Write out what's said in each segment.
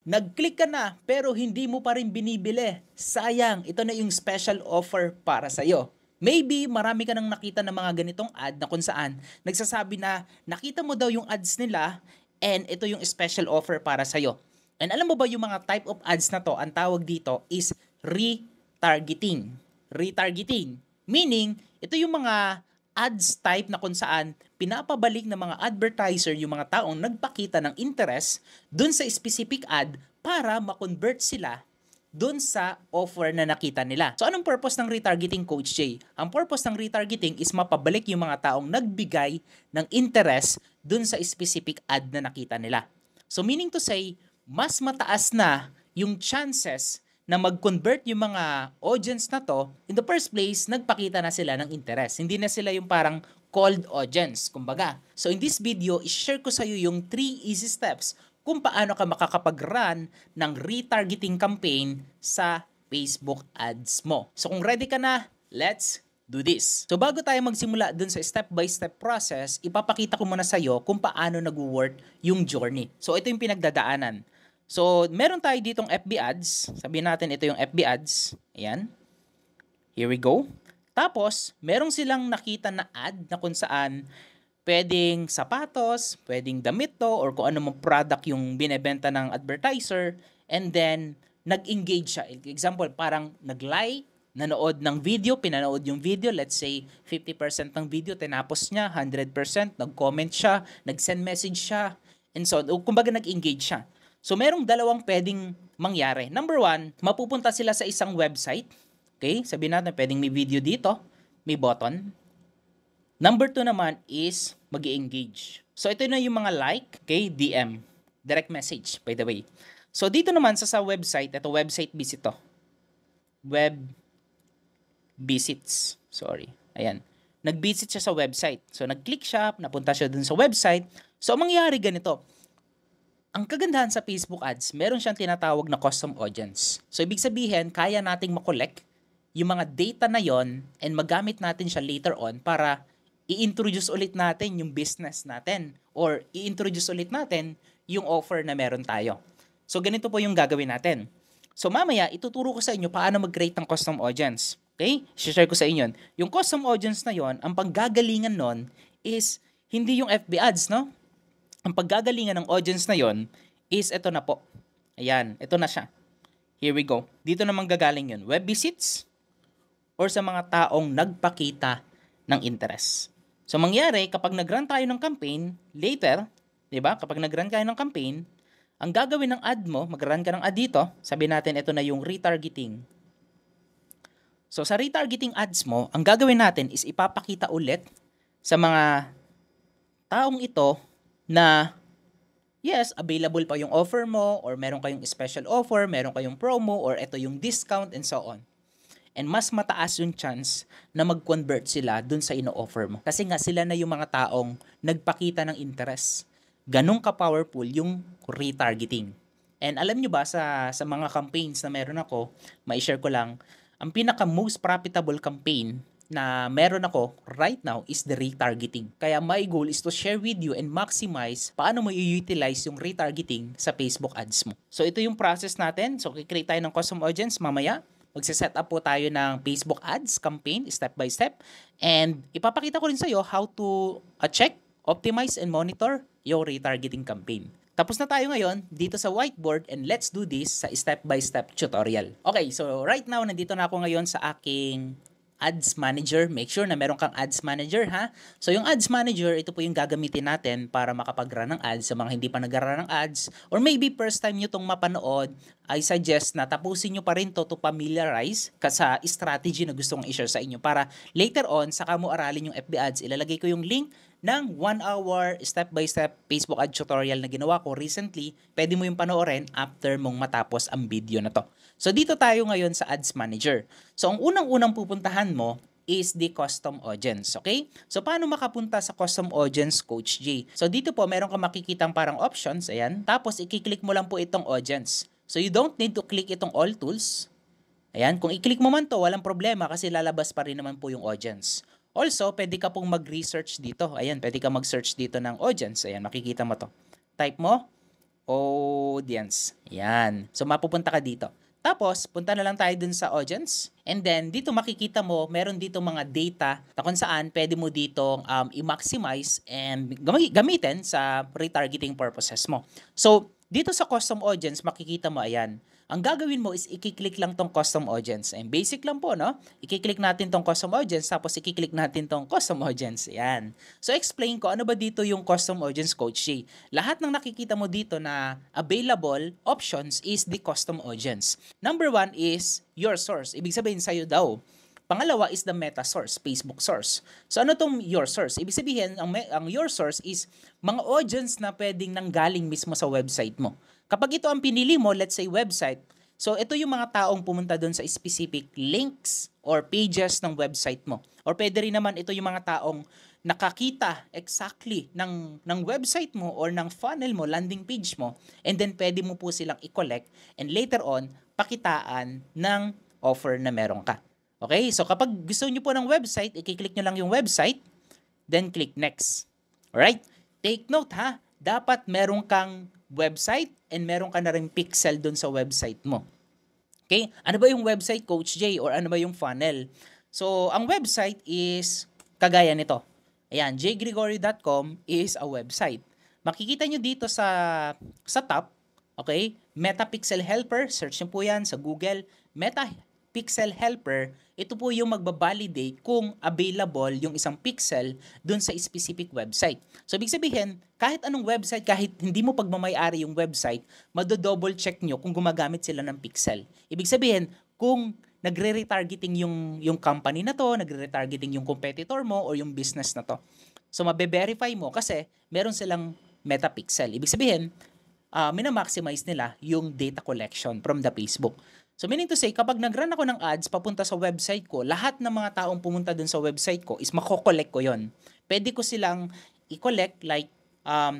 Nag-click ka na pero hindi mo pa rin binibili. Sayang, ito na yung special offer para sa'yo. Maybe marami ka nang nakita ng mga ganitong ad na kung saan nagsasabi na nakita mo daw yung ads nila and ito yung special offer para sa'yo. And alam mo ba yung mga type of ads na to, ang tawag dito is retargeting. Retargeting. Meaning, ito yung mga ads type na kung saan pinapabalik ng mga advertiser yung mga taong nagpakita ng interest dun sa specific ad para ma-convert sila dun sa offer na nakita nila. So anong purpose ng retargeting, Coach Jay? Ang purpose ng retargeting is mapabalik yung mga taong nagbigay ng interest dun sa specific ad na nakita nila. So meaning to say, mas mataas na yung chances na mag-convert yung mga audience na to, in the first place, nagpakita na sila ng interest. Hindi na sila yung parang cold audience, kumbaga. So in this video, i-share ko sa iyo yung 3 easy steps kung paano ka makakapag-run ng retargeting campaign sa Facebook ads mo. So kung ready ka na, let's do this. So bago tayo magsimula dun sa step-by-step process, ipapakita ko muna sa iyo kung paano nag-work yung journey. So ito yung pinagdadaanan. So, meron tayo ditong FB ads. Sabihin natin ito yung FB ads. Ayan. Here we go. Tapos, meron silang nakita na ad na kung saan pwedeng sapatos, pwedeng damit to, or kung ano mong product yung binebenta ng advertiser. And then, nag-engage siya. Example, parang nag-like, nanood ng video, pinanood yung video, let's say 50% ng video, tinapos niya, 100%, nag-comment siya, nag-send message siya, and so on. Kumbaga, nag-engage siya. So, merong dalawang pwedeng mangyari. Number 1, mapupunta sila sa isang website. Okay? Sabihin natin, pwedeng may video dito, may button. Number 2 naman is mag-engage. So, ito na yung mga like, okay? DM. Direct message, by the way. So, dito naman sa website, ito website visit to. Web visits. Sorry. Ayan. Nag-visit siya sa website. So, nag-click siya, napunta siya dun sa website. So, ang mangyayari ganito. Ang kagandahan sa Facebook ads, meron siyang tinatawag na custom audience. So, ibig sabihin, kaya nating makolek yung mga data na yon and magamit natin siya later on para i-introduce ulit natin yung business natin or i-introduce ulit natin yung offer na meron tayo. So, ganito po yung gagawin natin. So, mamaya, ituturo ko sa inyo paano mag-create ng custom audience. Okay? I-share ko sa inyo. Yung custom audience na yon, ang panggagalingan nun is hindi yung FB ads, no? Ang paggagalingan ng audience na yon is ito na po. Ayan, ito na siya. Here we go. Dito namang gagaling yun. Web visits or sa mga taong nagpakita ng interest. So, mangyari, kapag nag-run tayo ng campaign, later, di ba? Kapag nag-run tayo ng campaign, ang gagawin ng ad mo, mag-run ka ng ad dito, sabi natin ito na yung retargeting. So, sa retargeting ads mo, ang gagawin natin is ipapakita ulit sa mga taong ito na yes, available pa yung offer mo or meron kayong special offer, meron kayong promo or ito yung discount and so on. And mas mataas yung chance na mag-convert sila dun sa ino-offer mo. Kasi nga sila na yung mga taong nagpakita ng interest. Ganun ka-powerful yung retargeting. And alam nyo ba sa mga campaigns na meron ako, ma-share ko lang, ang pinaka-most profitable campaign na meron ako right now is the retargeting. Kaya my goal is to share with you and maximize paano mo i-utilize yung retargeting sa Facebook ads mo. So ito yung process natin. So kikreate tayo ng custom audience mamaya. Magse-set up po tayo ng Facebook ads campaign step by step. And ipapakita ko rin sa iyo how to check, optimize, and monitor yung retargeting campaign. Tapos na tayo ngayon dito sa whiteboard and let's do this sa step-by-step tutorial. Okay, so right now nandito na ako ngayon sa aking Ads Manager. Make sure na meron kang Ads Manager, ha? So, yung Ads Manager, ito po yung gagamitin natin para makapag-run ng ads sa mga hindi pa nag-run ng ads. Or maybe first time nyo itong mapanood, I suggest na tapusin nyo pa rin to familiarize ka sa strategy na gusto kong i-share sa inyo para later on, saka mo aralin yung FB ads. Ilalagay ko yung link ng 1-hour step-by-step Facebook ad tutorial na ginawa ko recently. Pwede mo yung panoorin after mong matapos ang video na to. So, dito tayo ngayon sa Ads Manager. So, ang unang-unang pupuntahan mo is the custom audience, okay? So, paano makapunta sa custom audience, Coach J? So, dito po, meron ka makikitang parang options, ayan. Tapos, i-click mo lang po itong audience. So, you don't need to click itong all tools. Ayan, kung i-click mo man to, walang problema kasi lalabas pa rin naman po yung audience. Also, pwede ka pong mag-research dito. Ayan, pwede ka mag-search dito ng audience. Ayan, makikita mo to. Type mo, audience. Yan. So, mapupunta ka dito. Tapos, punta na lang tayo dun sa audience. And then, dito makikita mo, meron dito mga data na kung saan pwede mo dito i-maximize and gamitin sa retargeting purposes mo. So, dito sa custom audience, makikita mo, ayan. Ang gagawin mo is i-click lang tong custom audience. And basic lang po, no? I-click natin tong custom audience, tapos i-click natin tong custom audience. Ayan. So, explain ko, ano ba dito yung custom audience, Coach Jay? Lahat ng nakikita mo dito na available options is the custom audience. Number 1 is your source. Ibig sabihin sa'yo daw. Pangalawa is the meta source, Facebook source. So, ano tong your source? Ibig sabihin, ang your source is mga audience na pwedeng nanggaling mismo sa website mo. Kapag ito ang pinili mo, let's say website, so ito yung mga taong pumunta doon sa specific links or pages ng website mo. Or pwede rin naman ito yung mga taong nakakita exactly ng website mo or ng funnel mo, landing page mo, and then pwede mo po silang i-collect and later on, pakitaan ng offer na meron ka. Okay? So kapag gusto nyo po ng website, i-click nyo lang yung website, then click next. Alright? Take note ha, dapat meron kang website and meron ka na rin pixel dun sa website mo. Okay? Ano ba yung website, Coach Jay? Or ano ba yung funnel? So, ang website is kagaya nito. Ayan, jgregorio.com is a website. Makikita nyo dito sa top, okay? Meta Pixel Helper, search nyo po yan sa Google. Meta Pixel Helper, ito po yung magbabalidate kung available yung isang pixel dun sa specific website. So, ibig sabihin, kahit anong website, kahit hindi mo pagmamayari yung website, mado-double check nyo kung gumagamit sila ng pixel. Ibig sabihin, kung nagre-retargeting yung company na to, nagre-retargeting yung competitor mo or yung business na to. So, mabe-verify mo kasi meron silang metapixel. Ibig sabihin, minamaximize nila yung data collection from the Facebook. So, meaning to say, kapag nag-run ako ng ads papunta sa website ko, lahat ng mga taong pumunta dun sa website ko is mako-collect ko yon. Pwede ko silang i-collect like,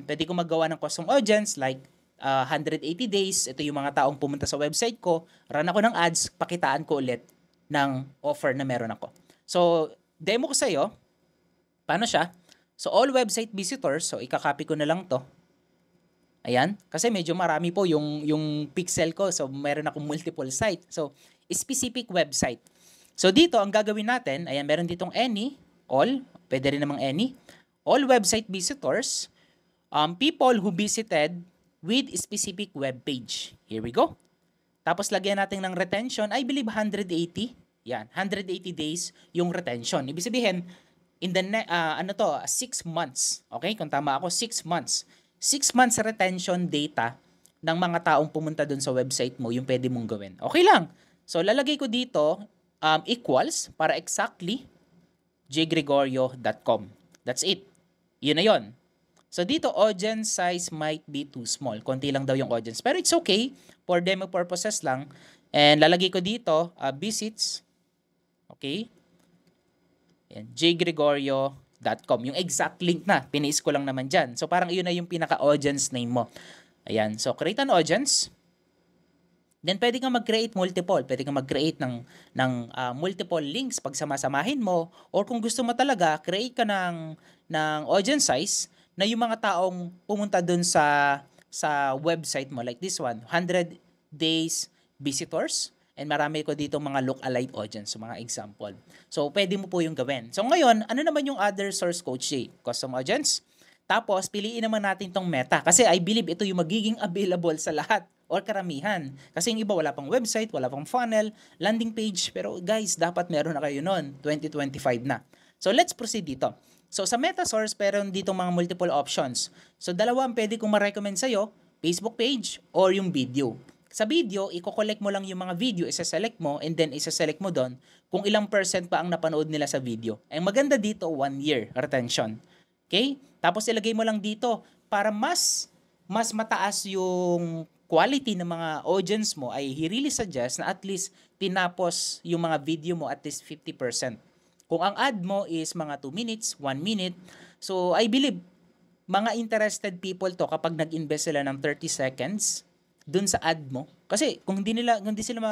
pwede ko magawa ng custom audience like 180 days. Ito yung mga taong pumunta sa website ko, run ako ng ads, pakitaan ko ulit ng offer na meron ako. So, demo ko sa'yo. Paano siya? So, all website visitors, so ikakopy ko na lang to. Ayan, kasi medyo marami po yung pixel ko. So, meron akong multiple site. So, specific website. So, dito, ang gagawin natin, ayan, meron ditong any, all, pwede rin namang any, all website visitors, people who visited with specific web page. Here we go. Tapos, lagyan natin ng retention, I believe 180. Yan, 180 days yung retention. Ibig sabihin, in the 6 months. Okay, kung tama ako, 6 months. 6 months retention data ng mga taong pumunta dun sa website mo, yung pwede mong gawin. Okay lang. So, lalagay ko dito, equals, para exactly, jgregorio.com. That's it. Yun na yun. So, dito, audience size might be too small. Konti lang daw yung audience. Pero it's okay. For demo purposes lang. And lalagay ko dito, visits. Okay. Yan, jgregorio.com. Yung exact link na, pinaste ko lang naman dyan. So, parang yun na yung pinaka-audience name mo. Ayan. So, create an audience. Then, pwede kang mag-create multiple. Pwede kang mag-create ng multiple links pag samasamahin mo. Or kung gusto mo talaga, create ka ng audience size na yung mga taong pumunta dun sa website mo. Like this one, 100 days visitors. And marami ko dito mga look-alike audience, so mga example. So, pwede mo po yung gawin. So, ngayon, ano naman yung other source, Coach Jay? Custom audience. Tapos, piliin naman natin tong meta. Kasi I believe ito yung magiging available sa lahat or karamihan. Kasi yung iba, wala pang website, wala pang funnel, landing page. Pero guys, dapat meron na kayo nun. 2025 na. So, let's proceed dito. So, sa meta source, meron dito mga multiple options. So, dalawa ang pwede kong ma-recommend sa'yo, Facebook page or yung video. Sa video, i-collect mo lang yung mga video, isa-select mo, and then isa-select mo doon kung ilang % pa ang napanood nila sa video. Ang maganda dito, 1 year retention. Okay? Tapos ilagay mo lang dito para mas mataas yung quality ng mga audience mo, ay he really suggest na at least tinapos yung mga video mo at least 50%. Kung ang ad mo is mga 2 minutes, 1 minute, so I believe mga interested people to kapag nag-invest sila ng 30 seconds dun sa ad mo. Kasi kung hindi sila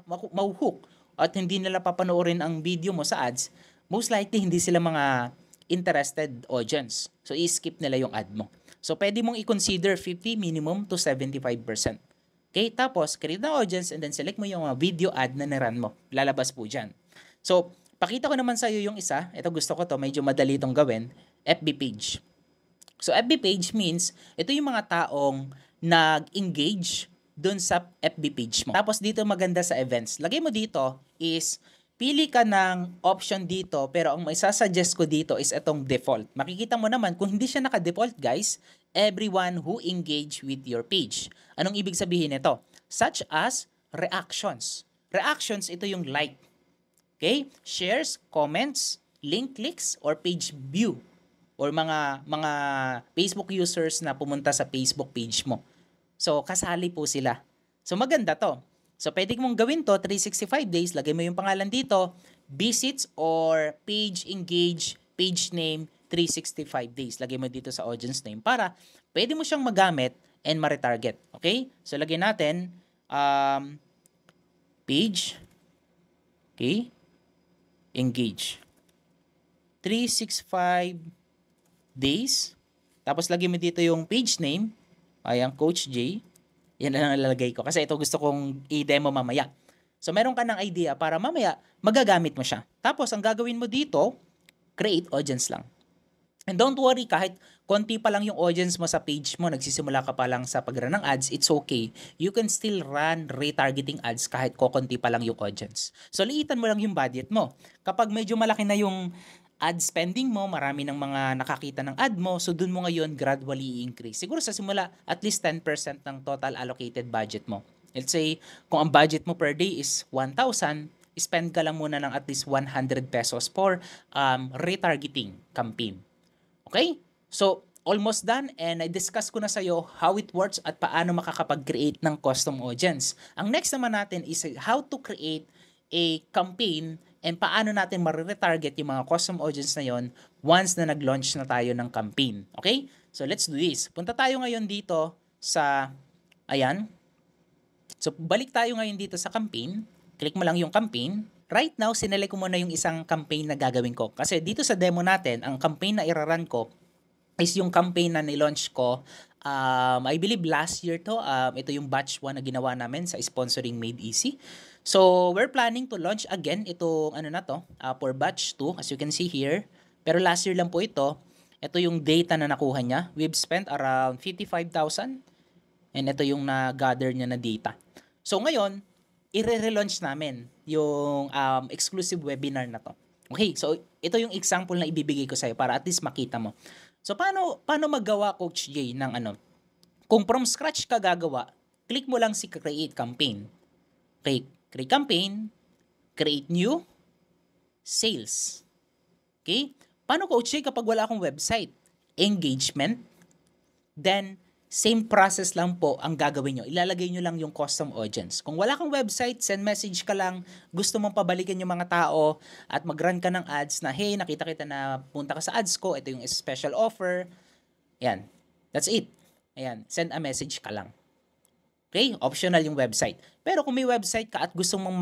ma-hook at hindi nila papanoorin ang video mo sa ads, most likely hindi sila mga interested audience. So, i-skip nila yung ad mo. So, pwede mong i-consider 50 minimum to 75%. Okay, tapos create na audience and then select mo yung video ad na niran mo. Lalabas po dyan. So, pakita ko naman sa iyo yung isa. Ito gusto ko to, medyo madali itong gawin. FB page. So, FB page means, ito yung mga taong nag-engage dun sa FB page mo. Tapos dito maganda sa events. Lagay mo dito is, pili ka ng option dito, pero ang may sasuggest ko dito is itong default. Makikita mo naman, kung hindi siya naka-default guys, everyone who engage with your page. Anong ibig sabihin nito? Such as reactions. Reactions, ito yung like. Okay? Shares, comments, link clicks, or page view. Or mga Facebook users na pumunta sa Facebook page mo. So, kasali po sila. So, maganda to. So, pwede mong gawin to 365 days. Lagay mo yung pangalan dito. Visits or page engage, page name, 365 days. Lagay mo dito sa audience name para pwede mo siyang magamit and ma-retarget. Okay? So, lagay natin page, okay, engage. 365 days. Tapos, lagay mo dito yung page name. Ayan, Coach J. Yan na lang ilalagay ko. Kasi ito gusto kong i-demo mamaya. So, meron ka ng idea para mamaya magagamit mo siya. Tapos, ang gagawin mo dito, create audience lang. And don't worry, kahit konti pa lang yung audience mo sa page mo, nagsisimula ka pa lang sa pag-run ng ads, it's okay. You can still run retargeting ads kahit konti pa lang yung audience. So, liitan mo lang yung budget mo. Kapag medyo malaki na yung ad spending mo, marami ng mga nakakita ng ad mo, so dun mo ngayon gradually i-increase. Siguro sa simula, at least 10% ng total allocated budget mo. Let's say, kung ang budget mo per day is 1,000, spend ka lang muna ng at least 100 pesos for retargeting campaign. Okay? So, almost done and I-discuss ko na sa'yo how it works at paano makakapag-create ng custom audience. Ang next naman natin is how to create a campaign and paano natin ma-retarget yung mga custom audience na yon once na nag-launch na tayo ng campaign. Okay? So, let's do this. Punta tayo ngayon dito sa, ayan. So, balik tayo ngayon dito sa campaign. Click mo lang yung campaign. Right now, sinelect ko muna yung isang campaign na gagawin ko. Kasi dito sa demo natin, ang campaign na iraran ko is yung campaign na nilaunch ko. I believe last year to. Ito yung batch 1 na ginawa namin sa sponsoring Made Easy. So, we're planning to launch again itong for batch 2 as you can see here. Pero last year lang po ito. Ito yung data na nakuha niya. We've spent around 55,000 and ito yung na-gather niya na data. So, ngayon, i-relaunch namin yung exclusive webinar na to. Okay, so ito yung example na ibibigay ko sa'yo para at least makita mo. So, paano maggawa, Coach J, ng Kung from scratch ka gagawa, click mo lang si Create Campaign. Okay, create campaign, create new, sales. Okay? Paano, Coach J, kapag wala akong website? Engagement, then same process lang po ang gagawin nyo. Ilalagay nyo lang yung custom audience. Kung wala kang website, send message ka lang, gusto mong pabalikan yung mga tao at mag-run ka ng ads na, hey, nakita kita na punta ka sa ads ko, ito yung special offer. Ayan. That's it. Ayan. Send a message ka lang. Okay? Optional yung website. Pero kung may website ka at gusto mong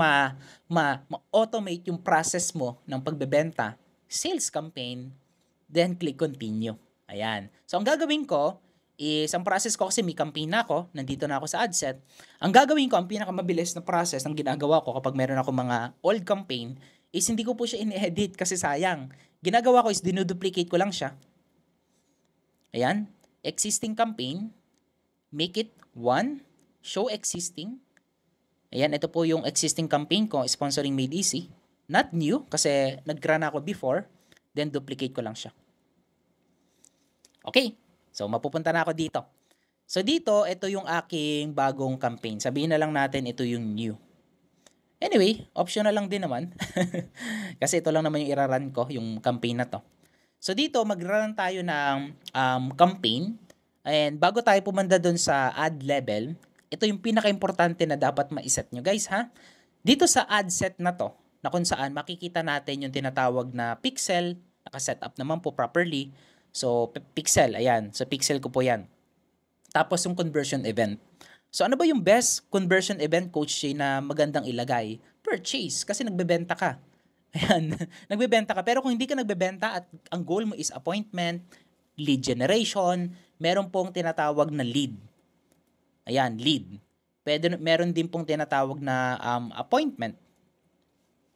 ma-automate yung process mo ng pagbebenta, sales campaign, then click continue. Ayan. So, ang gagawin ko is, ang process ko kasi may campaign na ako, nandito na ako sa AdSet. Ang gagawin ko, ang pinakamabilis na process ng ginagawa ko kapag meron ako mga old campaign, is hindi ko po siya in-edit kasi sayang. Ginagawa ko is dinuduplicate ko lang siya. Ayan. Existing campaign, make it 1, show existing. Ayan, ito po yung existing campaign ko, sponsoring Made Easy. Not new, kasi nag-run ako before. Then, duplicate ko lang siya. Okay. So, mapupunta na ako dito. So, dito, ito yung aking bagong campaign. Sabihin na lang natin, ito yung new. Anyway, optional lang din naman. Kasi ito lang naman yung iraran ko, yung campaign na to. So, dito, mag-run tayo ng campaign. And bago tayo pumanda dun sa ad level, ito yung pinaka-importante na dapat ma-set nyo, guys, ha? Dito sa ad set na to, na kung saan makikita natin yung tinatawag na pixel, naka-set up naman po properly. So, pixel, ayan. So, pixel ko po yan. Tapos, yung conversion event. So, ano ba yung best conversion event, Coach J, na magandang ilagay? Purchase, kasi nagbebenta ka. Ayan, nagbebenta ka. Pero kung hindi ka nagbebenta at ang goal mo is appointment, lead generation, meron pong tinatawag na lead. Ayan, lead. Meron din pong tinatawag na appointment.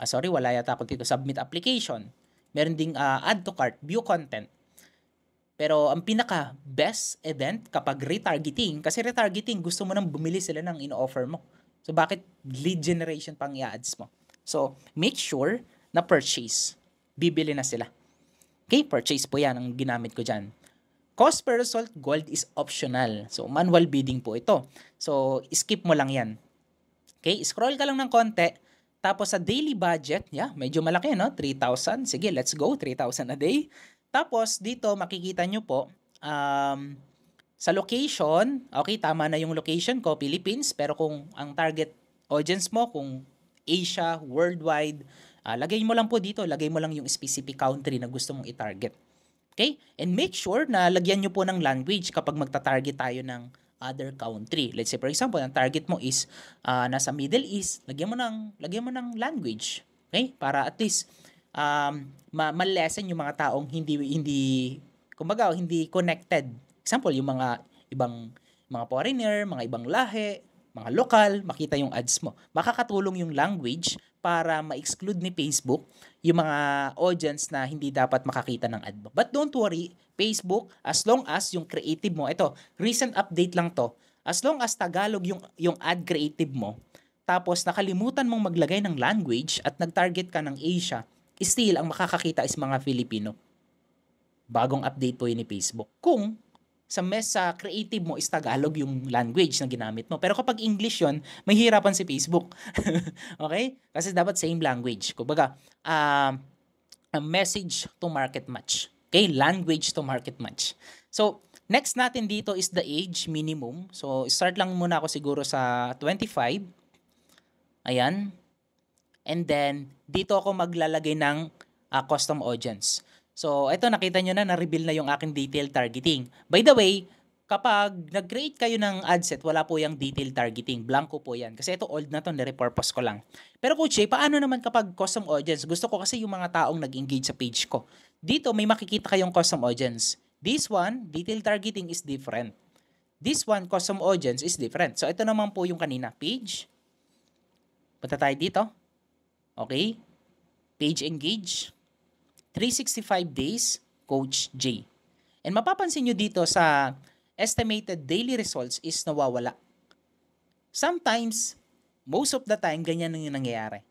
Sorry, wala yata ako dito. Submit application. Meron ding add to cart, view content. Pero ang pinaka-best event kapag retargeting, kasi retargeting, gusto mo nang bumili sila ng ino-offer mo. So, bakit lead generation pang i-ads mo? So, make sure na purchase. Bibili na sila. Okay, purchase po yan ang ginamit ko dyan. Cost per result, gold is optional. So, manual bidding po ito. So, skip mo lang yan. Okay, scroll ka lang ng konti. Tapos sa daily budget, medyo malaki, no? 3,000. Sige, let's go. 3,000 a day. Tapos, dito, makikita nyo po, sa location, okay, tama na yung location ko, Philippines. Pero kung ang target audience mo, kung Asia, worldwide, lagay mo lang po dito. Lagay mo lang yung specific country na gusto mong i-target. Okay? And make sure na lagyan nyo po ng language kapag magta-target tayo ng other country. Let's say, for example, ang target mo is nasa Middle East, lagyan mo ng language. Okay? Para at least ma-lessen yung mga taong hindi connected. Example, yung mga ibang mga foreigner, mga ibang lahi, mga lokal, makita yung ads mo. Makakatulong yung language para ma-exclude ni Facebook yung mga audience na hindi dapat makakita ng ad mo. But don't worry, Facebook, as long as yung creative mo, ito, recent update lang to, as long as Tagalog yung ad creative mo, tapos nakalimutan mong maglagay ng language at nag-target ka ng Asia, still, ang makakakita is mga Filipino. Bagong update po yun ni Facebook. Kung sa creative mo is Tagalog yung language na ginamit mo. Pero kapag English yun, may hirapan si Facebook. Okay? Kasi dapat same language. Kumbaga, a message to market match. Okay? Language to market match. So, next natin dito is the age minimum. So, start lang muna ako siguro sa 25. Ayan. And then, dito ako maglalagay ng custom audience. So, ito nakita nyo na-reveal na yung aking detailed targeting. By the way, kapag nag-create kayo ng ad set, wala po yung detailed targeting. Blanco po yan. Kasi ito old na to, nire-purpose ko lang. Pero Coach Jay, paano naman kapag custom audience? Gusto ko kasi yung mga taong nag-engage sa page ko. Dito, may makikita kayong custom audience. This one, detailed targeting is different. This one, custom audience is different. So, ito naman po yung kanina. Page. Punta tayo dito. Okay. Page engage. 365 days, Coach J. And mapapansin nyo dito sa estimated daily results is nawawala. Sometimes, most of the time, ganyan yung nangyayari.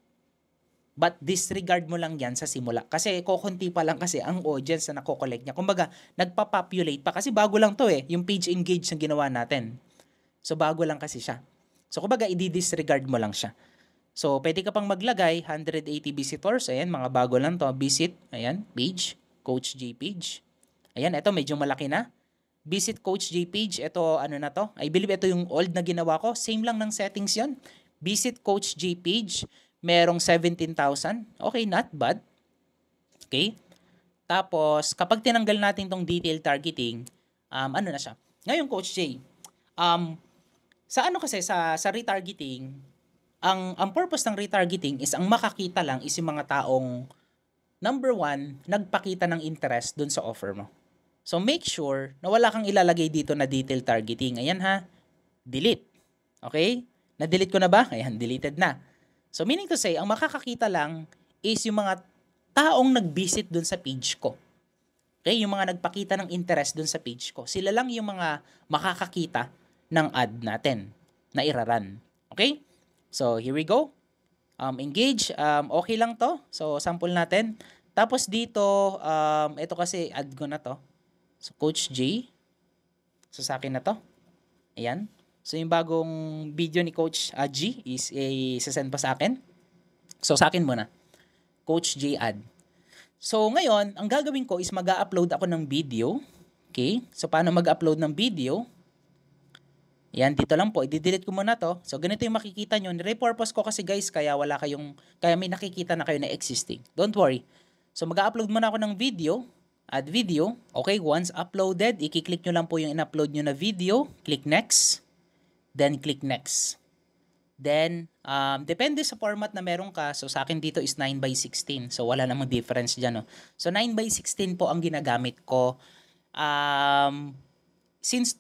But disregard mo lang yan sa simula. Kasi kukunti pa lang kasi ang audience na nakokollect niya. Kumbaga, nagpa-populate pa. Kasi bago lang to yung page engage na ginawa natin. So, bago lang kasi siya. So, kumbaga, i-disregard mo lang siya. So, pwede ka pang maglagay, 180 visitors, ayan, mga bago lang to, visit, ayan, page, Coach J page. Ayan, ito medyo malaki na. Visit Coach J page, ito ano na to, I believe ito yung old na ginawa ko, same lang ng settings yon. Visit Coach J page, merong 17,000, okay, not bad. Okay, tapos, kapag tinanggal natin tong detail targeting, ano na siya. Ngayon, Coach J, sa ano kasi, sa retargeting, ang purpose ng retargeting is ang makakita lang is yung mga taong number one, nagpakita ng interest dun sa offer mo. So make sure na wala kang ilalagay dito na detail targeting. Ayan ha, delete. Okay? Na-delete ko na ba? Ayan, deleted na. So meaning to say, ang makakakita lang is yung mga taong nag-visit dun sa page ko. Okay? Yung mga nagpakita ng interest dun sa page ko. Sila lang yung mga makakakita ng ad natin na iraran. Okay? So, here we go. Engage. Okay lang to. So, sample natin. Tapos dito, ito kasi add ko na to. So, Coach J. So, sa akin na to. Ayan. So, yung bagong video ni Coach G is isasend pa sa akin. So, sa akin muna. Coach J add. So, ngayon, ang gagawin ko is mag-upload ako ng video. Okay? So, paano mag-upload ng video? Yan, dito lang po. I-delete ko muna to. So, ganito yung makikita nyo. Repurpose ko kasi guys, kaya may nakikita na kayo na existing. Don't worry. So, mag-upload muna ako ng video. Add video. Okay, once uploaded, i-click nyo lang po yung in-upload nyo na video. Click next. Then, click next. Then, depende sa format na meron ka. So, sa akin dito is 9:16. So, wala namang difference dyan. No? So, 9:16 po ang ginagamit ko. since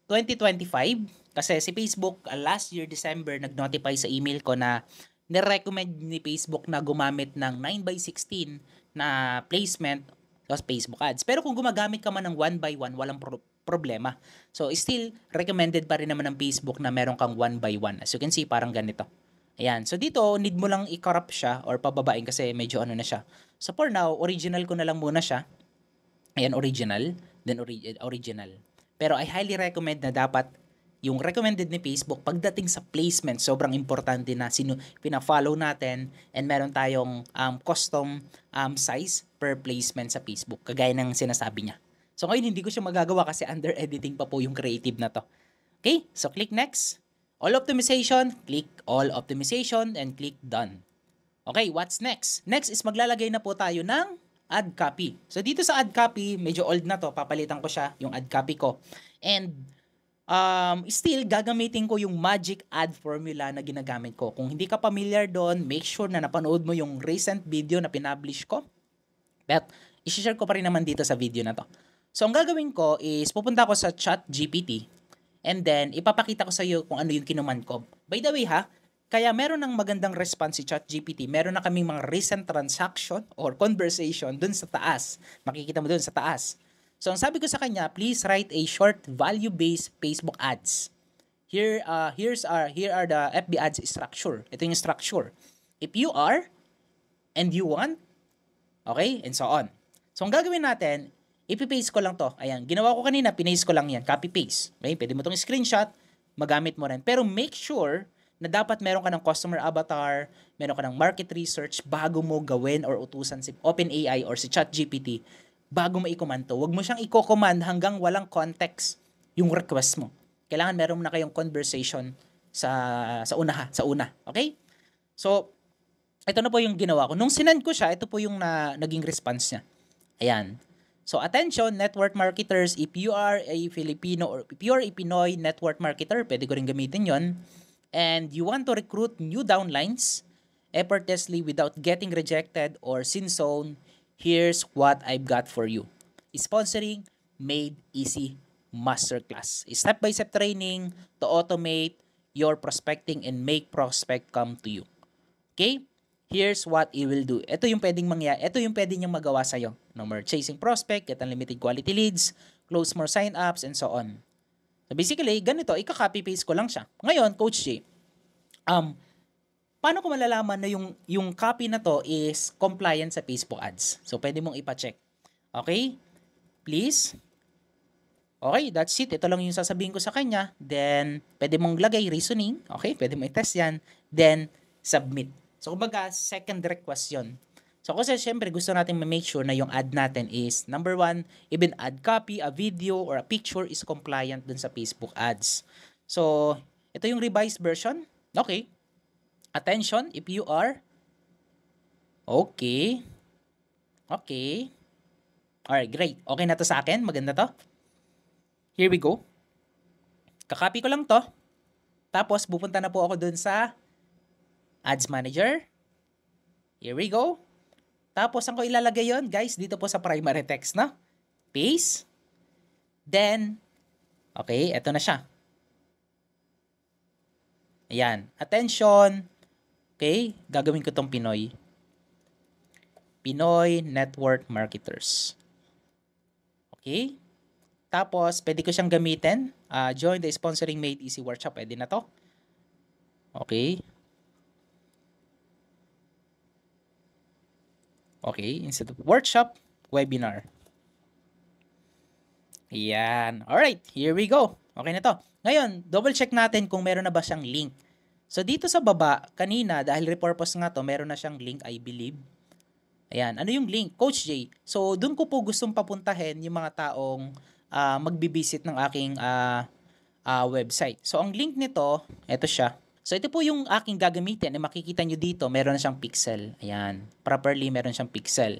2025, kasi si Facebook last year December nag-notify sa email ko na nirecommend ni Facebook na gumamit ng 9:16 na placement sa Facebook ads. Pero kung gumagamit ka man ng 1:1, walang problema. So, still, recommended pa rin naman ng Facebook na meron kang 1:1. As you can see, parang ganito. Ayan. So, dito, need mo lang i-corrupt siya or pababain kasi medyo ano na siya. So, for now, original ko na lang muna siya. Ayan, original. Then, original. Pero I highly recommend na dapat yung recommended ni Facebook pagdating sa placement, sobrang importante na pina-follow natin and meron tayong custom size per placement sa Facebook, kagaya ng sinasabi niya. So ngayon hindi ko siya magagawa kasi under editing pa po yung creative na to. Okay, so click next. All optimization, click all optimization and click done. Okay, what's next? Next is maglalagay na po tayo ng ad copy. So dito sa ad copy, medyo old na to, papalitan ko siya, yung ad copy ko. And still, gagamitin ko yung magic ad formula na ginagamit ko. Kung hindi ka familiar doon, make sure na napanood mo yung recent video na pinublish ko. But, isi-share ko pa rin naman dito sa video na to. So, ang gagawin ko is, pupunta ko sa ChatGPT and then, ipapakita ko sa iyo kung ano yung kinuman ko. By the way ha, kaya meron ng magandang response si ChatGPT. Meron na kaming mga recent transaction or conversation dun sa taas. Makikita mo dun sa taas. So, ang sabi ko sa kanya, please write a short value-based Facebook ads. Here are the FB ads structure. Ito yung structure. If you are, and you want, okay, and so on. So, ang gagawin natin, ipipaste ko lang to. Ayan, ginawa ko kanina, pinaste ko lang yan. Copy-paste. Okay, pwede mo itong screenshot, magamit mo rin. Pero make sure na dapat meron ka ng customer avatar, meron ka ng market research bago mo gawin or utusan si OpenAI or si ChatGPT bago mo i-command to. Huwag mo siyang i-command hanggang walang context yung request mo. Kailangan meron na kayong conversation sa una. Okay? So, ito na po yung ginawa ko. Nung sinend ko siya, ito po yung naging response niya. Ayan. So, attention, network marketers, if you are a Filipino or if you are a Pinoy network marketer, pwede ko rin gamitin yon, and you want to recruit new downlines effortlessly without getting rejected or sin zone, here's what I've got for you. Sponsoring Made Easy Masterclass. Step-by-step training to automate your prospecting and make prospect come to you. Okay? Here's what it will do. Ito yung pwedeng mangyari. Ito yung pwedeng niyang magawa sa'yo. No more chasing prospect, get unlimited quality leads, close more sign-ups, and so on. So basically, ganito, ika-copy-paste ko lang siya. Ngayon, Coach J, paano ko malalaman na yung copy na to is compliant sa Facebook ads? So, pwede mong ipa-check. Okay? Please. Okay, that's it. Ito lang yung sasabihin ko sa kanya. Then, pwede mong lagay reasoning. Okay, pwede mong i-test yan. Then, submit. So, kumbaga, second request yun. So, kasi syempre, gusto natin ma-make sure na yung ad natin is, number one, even ad copy, a video, or a picture is compliant dun sa Facebook ads. So, ito yung revised version. Okay. Attention, if you are. Okay. Okay. Alright, great. Okay na to sa akin. Maganda to. Here we go. Kakopy ko lang to. Tapos, pupunta na po ako dun sa Ads Manager. Here we go. Tapos, saan ko ilalagay yon, guys? Dito po sa primary text, no? Paste. Then, okay, eto na siya. Ayan. Attention. Okay, gagawin ko tong Pinoy. Pinoy Network Marketers. Okay. Tapos, pwede ko siyang gamitin. Join the sponsoring Made Easy Workshop. Pwede na to. Okay. Okay, instead of workshop, webinar. Ayan. Alright, here we go. Okay na to. Ngayon, double check natin kung meron na ba siyang link. So, dito sa baba, kanina, dahil repurpose nga to, meron na siyang link, I believe. Ayan. Ano yung link? Coach J. So, dun ko po gustong papuntahin yung mga taong magbibisit ng aking website. So, ang link nito, eto siya. So, ito po yung aking gagamitin. Makikita nyo dito, meron na siyang pixel. Ayan. Properly, meron siyang pixel.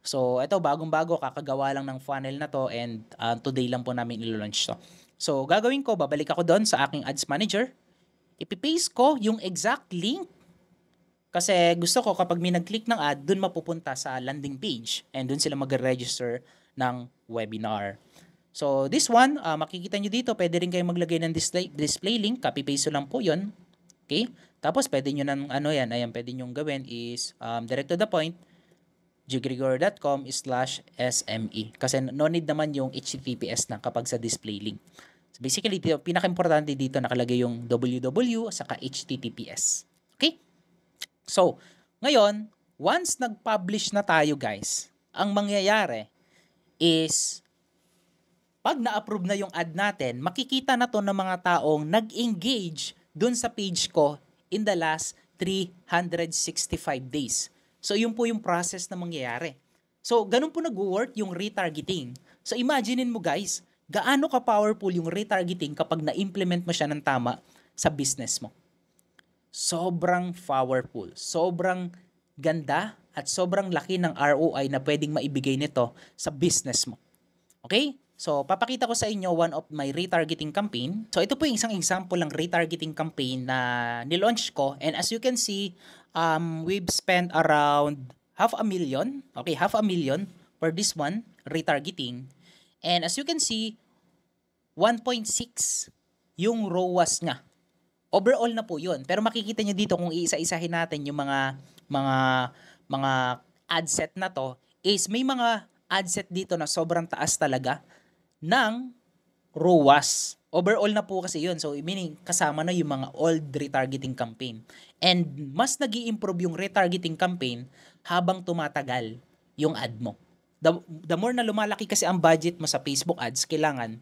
So, ito, bagong-bago, kakagawa lang ng funnel na to and today lang po namin ilo-launch to. So, gagawin ko, babalik ako doon sa aking Ads Manager. Ipipaste ko yung exact link kasi gusto ko kapag may nag-click ng ad, dun mapupunta sa landing page and dun sila mag-register ng webinar. So this one, makikita nyo dito, pwede rin kayong maglagay ng display link, copy-paste lang po yun. Okay? Tapos pwede nyo ng ayan, pwede nyo gawin is direct to the point, jgregorio.com/sme. Kasi no need naman yung HTTPS na kapag sa display link. So basically, pinaka-importante dito nakalagay yung www saka HTTPS. Okay? So, ngayon, once nag-publish na tayo guys, ang mangyayari is pag na-approve na yung ad natin, makikita na to ng mga taong nag-engage dun sa page ko in the last 365 days. So, yun po yung process na mangyayari. So, ganun po nag-work yung retargeting. So, imaginein mo guys, gaano ka-powerful yung retargeting kapag na-implement mo siya ng tama sa business mo. Sobrang powerful, sobrang ganda, at sobrang laki ng ROI na pwedeng maibigay nito sa business mo. Okay? So, papakita ko sa inyo one of my retargeting campaign. So, ito po yung isang example ng retargeting campaign na nilaunch ko. And as you can see, we've spent around 500,000. Okay, 500,000 for this one, retargeting. And as you can see, 1.6 yung ROAS niya. Overall na po yun. Pero makikita nyo dito kung iisa-isahin natin yung mga ad set na to, is may mga ad set dito na sobrang taas talaga ng ROAS. Overall na po kasi yun. So, meaning, kasama na yung mga old retargeting campaign. And mas nag-i-improve yung retargeting campaign habang tumatagal yung ad mo. The more na lumalaki kasi ang budget mo sa Facebook ads, kailangan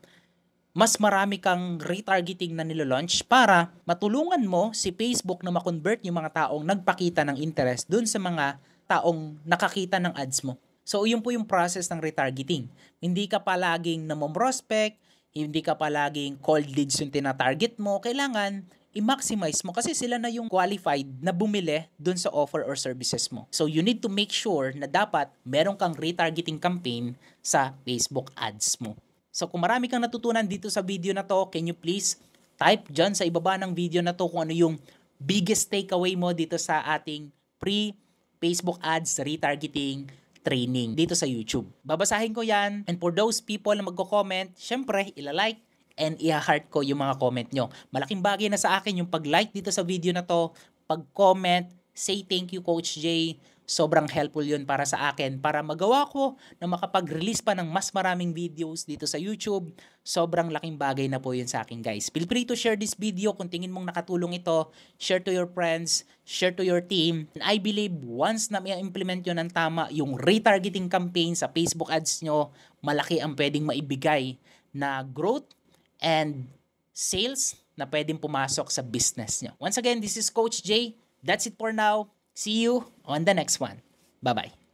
mas marami kang retargeting na nilalaunch para matulungan mo si Facebook na makonvert yung mga taong nagpakita ng interest dun sa mga taong nakakita ng ads mo. So, yun po yung process ng retargeting. Hindi ka palaging namomrospect, hindi ka palaging cold leads yung tinatarget mo. Kailangan i-maximize mo kasi sila na yung qualified na bumili dun sa offer or services mo. So, you need to make sure na dapat meron kang retargeting campaign sa Facebook ads mo. So, kung marami kang natutunan dito sa video na to, can you please type dyan sa ibaba ng video na to kung ano yung biggest takeaway mo dito sa ating pre-Facebook ads retargeting training dito sa YouTube. Babasahin ko yan. And for those people na magko-comment, syempre, ilalike and i-heart ko yung mga comment nyo. Malaking bagay na sa akin yung pag-like dito sa video na to, pag-comment, say thank you Coach Jay. Sobrang helpful yun para sa akin para magawa ko na makapag-release pa ng mas maraming videos dito sa YouTube. Sobrang laking bagay na po yun sa akin guys. Feel free to share this video kung tingin mong nakatulong ito. Share to your friends, share to your team. And I believe once na i-implement nyo ng tama yung retargeting campaign sa Facebook ads nyo, malaki ang pwedeng maibigay na growth and sales na pwedeng pumasok sa business nyo. Once again, this is Coach Jay. That's it for now. See you on the next one. Bye-bye.